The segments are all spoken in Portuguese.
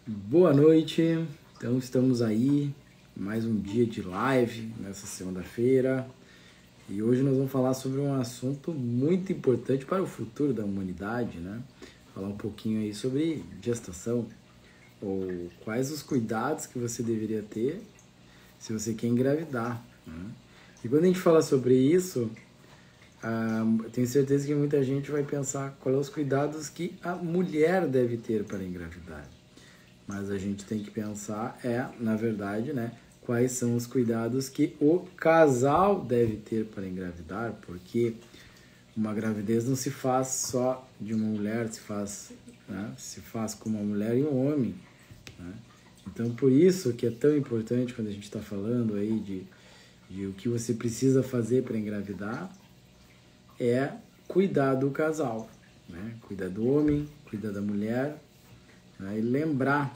Boa noite, então estamos aí, mais um dia de live nessa segunda-feira e hoje nós vamos falar sobre um assunto muito importante para o futuro da humanidade, né? Falar um pouquinho aí sobre gestação, ou quais os cuidados que você deveria ter se você quer engravidar, né? E quando a gente fala sobre isso, eu tenho certeza que muita gente vai pensar quais são os cuidados que a mulher deve ter para engravidar. Mas a gente tem que pensar, na verdade, né, quais são os cuidados que o casal deve ter para engravidar, porque uma gravidez não se faz só de uma mulher, se faz com uma mulher e um homem, né? Então, por isso que é tão importante quando a gente está falando aí de o que você precisa fazer para engravidar, é cuidar do casal, né? Cuidar do homem, cuidar da mulher, né? E lembrar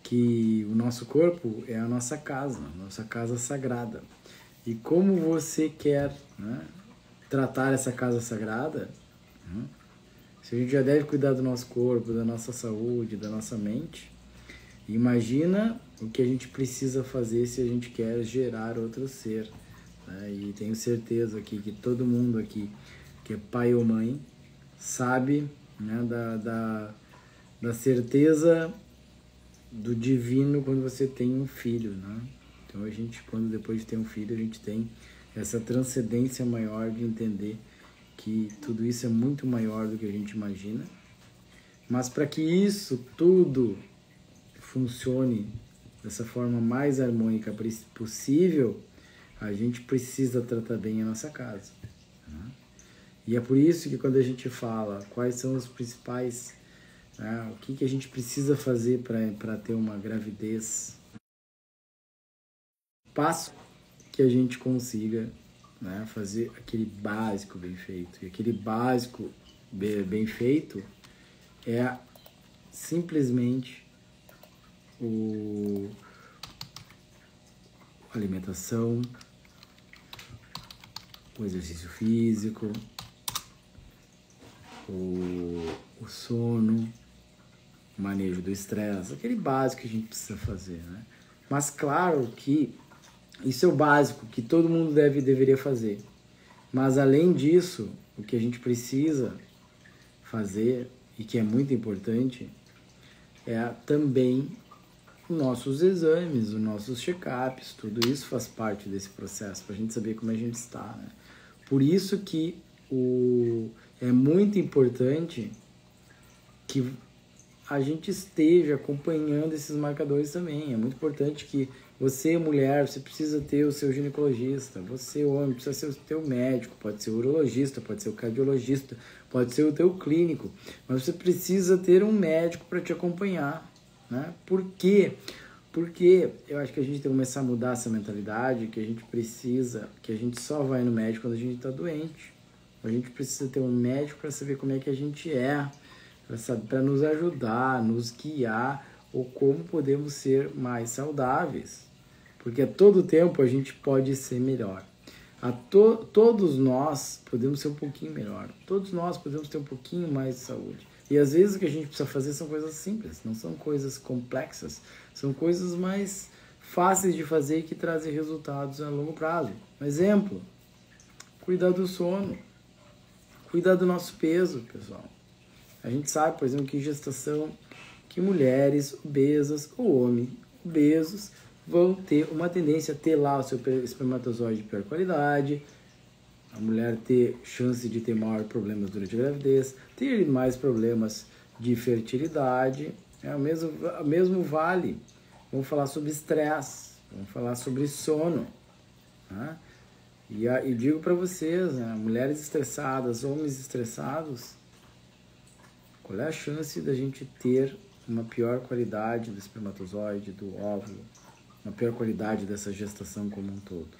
que o nosso corpo é a nossa casa sagrada. E como você quer, né, tratar essa casa sagrada, né? Se a gente já deve cuidar do nosso corpo, da nossa saúde, da nossa mente, imagina o que a gente precisa fazer se a gente quer gerar outro ser, né? E tenho certeza aqui que todo mundo aqui que é pai ou mãe sabe, né, da certeza do divino quando você tem um filho, né? Então a gente, quando depois de ter um filho, a gente tem essa transcendência maior de entender que tudo isso é muito maior do que a gente imagina. Mas para que isso tudo funcione dessa forma mais harmônica possível, a gente precisa tratar bem a nossa casa, né? E é por isso que quando a gente fala quais são os principais, o que a gente precisa fazer para ter uma gravidez, passo que a gente consiga, né, fazer aquele básico bem feito. E aquele básico bem feito é simplesmente a alimentação, o exercício físico, o sono, o manejo do estresse, aquele básico que a gente precisa fazer, né? Mas claro que isso é o básico que todo mundo deveria fazer. Mas além disso, o que a gente precisa fazer e que é muito importante é também os nossos exames, os nossos check-ups, tudo isso faz parte desse processo para a gente saber como a gente está, né? Por isso que é muito importante que a gente esteja acompanhando esses marcadores também. É muito importante que você, mulher, você precisa ter o seu ginecologista, você, homem, precisa ser o teu médico, pode ser o urologista, pode ser o cardiologista, pode ser o teu clínico, mas você precisa ter um médico para te acompanhar, né? Por quê? Porque eu acho que a gente tem que começar a mudar essa mentalidade, que a gente só vai no médico quando a gente está doente. A gente precisa ter um médico para saber como é que a gente é, para nos ajudar, nos guiar, ou como podemos ser mais saudáveis. Porque a todo tempo a gente pode ser melhor. Todos nós podemos ser um pouquinho melhor. Todos nós podemos ter um pouquinho mais de saúde. E às vezes o que a gente precisa fazer são coisas simples, não são coisas complexas. São coisas mais fáceis de fazer e que trazem resultados a longo prazo. Um exemplo, cuidar do sono, cuidar do nosso peso, pessoal. A gente sabe, por exemplo, que em gestação, que mulheres obesas ou homens obesos vão ter uma tendência a ter lá o seu espermatozoide de pior qualidade, a mulher ter chance de ter maior problemas durante a gravidez, ter mais problemas de fertilidade, o mesmo vale. Vamos falar sobre estresse, vamos falar sobre sono, né? E digo para vocês, né, mulheres estressadas, homens estressados, qual é a chance da gente ter uma pior qualidade do espermatozoide, do óvulo, uma pior qualidade dessa gestação como um todo,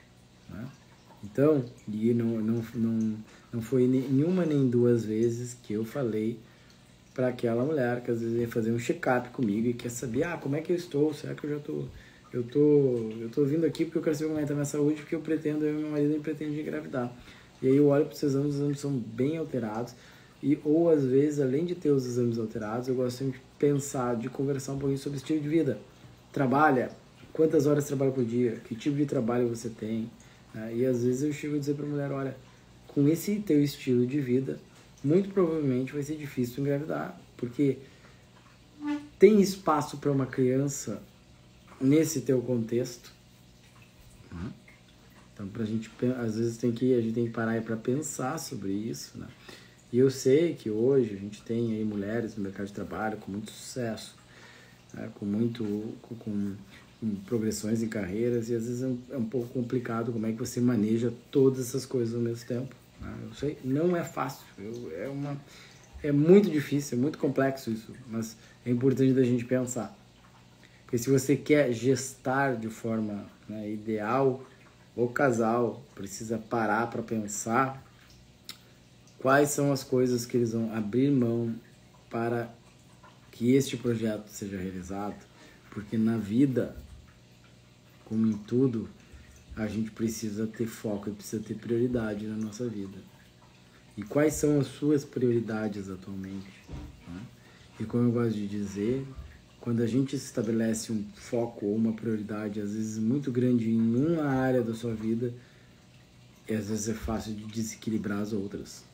né? Então, e não foi nenhuma nem duas vezes que eu falei para aquela mulher que às vezes ia fazer um check-up comigo e quer saber, como é que eu estou, será que eu já tô vindo aqui porque eu quero saber como é que tá a minha saúde, porque eu e meu marido pretende engravidar. E aí eu olho para os exames são bem alterados, ou às vezes, além de ter os exames alterados, eu gosto sempre de pensar, de conversar um pouquinho sobre estilo de vida. Trabalha, quantas horas trabalha por dia, que tipo de trabalho você tem, né? E às vezes eu chego a dizer para a mulher, olha, com esse teu estilo de vida, muito provavelmente vai ser difícil engravidar, porque tem espaço para uma criança nesse teu contexto. Então, pra gente, às vezes a gente tem que parar para pensar sobre isso, né? E eu sei que hoje a gente tem aí mulheres no mercado de trabalho com muito sucesso, né? com progressões em carreiras, e às vezes é um pouco complicado como é que você maneja todas essas coisas ao mesmo tempo, né? Eu sei, não é fácil, é muito difícil, é muito complexo isso, mas é importante da gente pensar. Porque se você quer gestar de forma, né, ideal, o casal precisa parar para pensar quais são as coisas que eles vão abrir mão para que este projeto seja realizado. Porque na vida, como em tudo, a gente precisa ter foco e precisa ter prioridade na nossa vida. E quais são as suas prioridades atualmente, né? E como eu gosto de dizer, quando a gente estabelece um foco ou uma prioridade, às vezes muito grande em uma área da sua vida, às vezes é fácil de desequilibrar as outras.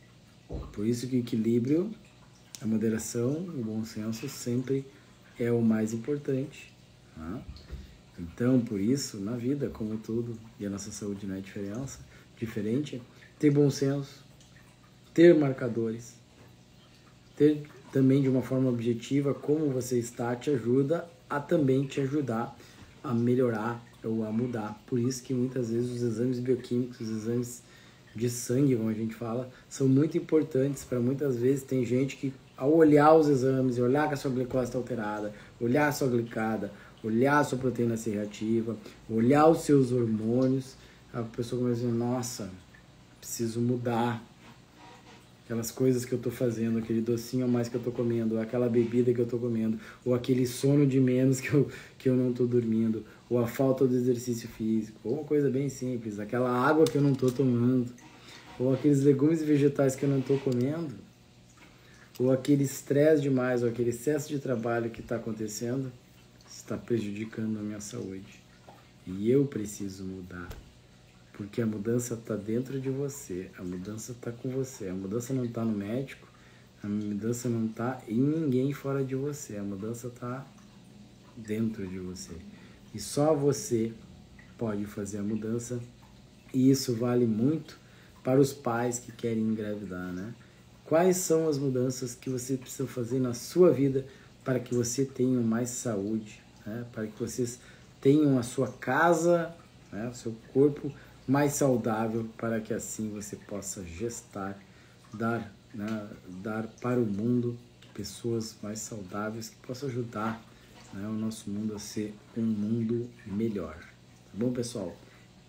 Por isso que o equilíbrio, a moderação, o bom senso sempre é o mais importante, né? Então, por isso, na vida, como tudo, e a nossa saúde não é diferente, ter bom senso, ter marcadores, ter também de uma forma objetiva como você está, te ajuda a também te ajudar a melhorar ou a mudar. Por isso que muitas vezes os exames bioquímicos, os exames de sangue, como a gente fala, são muito importantes. Para muitas vezes tem gente que, ao olhar os exames e olhar que a sua glicose está alterada, olhar a sua glicada, olhar a sua proteína C reativa, olhar os seus hormônios, a pessoa começa a dizer, nossa, preciso mudar aquelas coisas que eu estou fazendo, aquele docinho a mais que eu estou comendo, aquela bebida que eu estou comendo, ou aquele sono de menos que eu não estou dormindo, ou a falta do exercício físico, ou uma coisa bem simples, aquela água que eu não estou tomando, ou aqueles legumes e vegetais que eu não estou comendo, ou aquele estresse demais, ou aquele excesso de trabalho que está acontecendo, está prejudicando a minha saúde. E eu preciso mudar. Porque a mudança está dentro de você, a mudança está com você, a mudança não está no médico, a mudança não está em ninguém fora de você, a mudança está dentro de você. E só você pode fazer a mudança, e isso vale muito para os pais que querem engravidar, né? Quais são as mudanças que você precisa fazer na sua vida para que você tenha mais saúde, né? Para que vocês tenham a sua casa, né? O seu corpo mais saudável, para que assim você possa gestar, dar para o mundo pessoas mais saudáveis que possam ajudar, né, o nosso mundo a ser um mundo melhor. Tá bom, pessoal?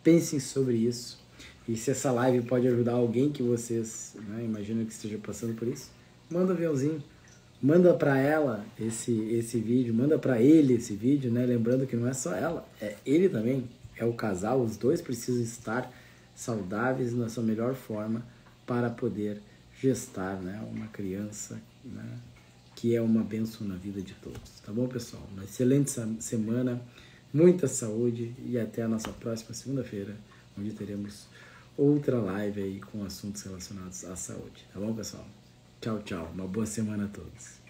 Pensem sobre isso. E se essa live pode ajudar alguém que vocês, né, imaginam que esteja passando por isso, manda um aviãozinho. Manda para ela esse vídeo, manda para ele esse vídeo, né? Lembrando que não é só ela, é ele também. É o casal, os dois precisam estar saudáveis na sua melhor forma para poder gestar, né, uma criança, né, que é uma bênção na vida de todos. Tá bom, pessoal? Uma excelente semana, muita saúde e até a nossa próxima segunda-feira, onde teremos outra live aí com assuntos relacionados à saúde. Tá bom, pessoal? Tchau, tchau. Uma boa semana a todos.